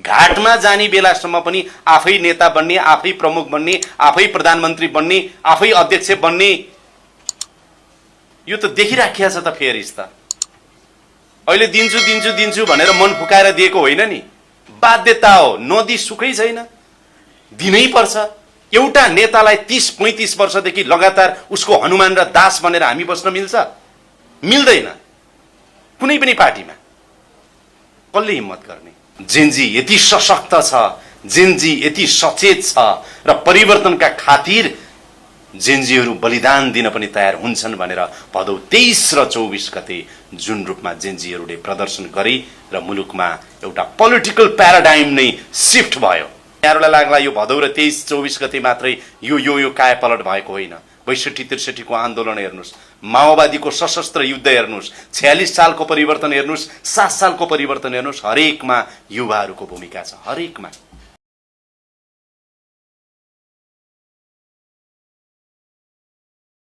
घाटमा जाने बेलासम्म पनि आफै नेता बन्ने, आफै प्रमुख बन्ने, आफै प्रधानमन्त्री बन्ने, आफै अध्यक्ष बन्ने, यो त देखिराखिया छ त फेरिस त। अहिले दिन्छु दिन्छु दिन्छु भनेर मन फुकाएर दिएको होइन नि, बाध्यता हो। नदी सुकै छैन, दिनै पर्छ। एउटा नेतालाई 30-35 वर्षदेखि लगातार उसको हनुमान र दास बनेर हामी बस्न मिल्छ? मिल्दैन कुनै पनि पार्टीमा। कसले हिम्मत गर्ने? जेनजी यति सशक्त छ, जेनजी यति सचेत छ र परिवर्तनका खातिर जेनजीहरू बलिदान दिन पनि तयार हुन्छन् भनेर भदौ 23 र 24 गते जुन रूपमा जेनजीहरूले प्रदर्शन गरे र मुलुकमा एउटा पोलिटिकल प्याराडाइम नै शिफ्ट भयो। यहाँहरूलाई लाग्ला यो भदौ र 23-24 गते मात्रै यो कायापलट भएको होइन। 62-63 को आन्दोलन हेर्नुस्, माओवादीको सशस्त्र युद्ध हेर्नुस्, 46 सालको परिवर्तन हेर्नुस्, 7 सालको परिवर्तन हेर्नुस्, हरेकमा युवाहरूको भूमिका छ, हरेकमा।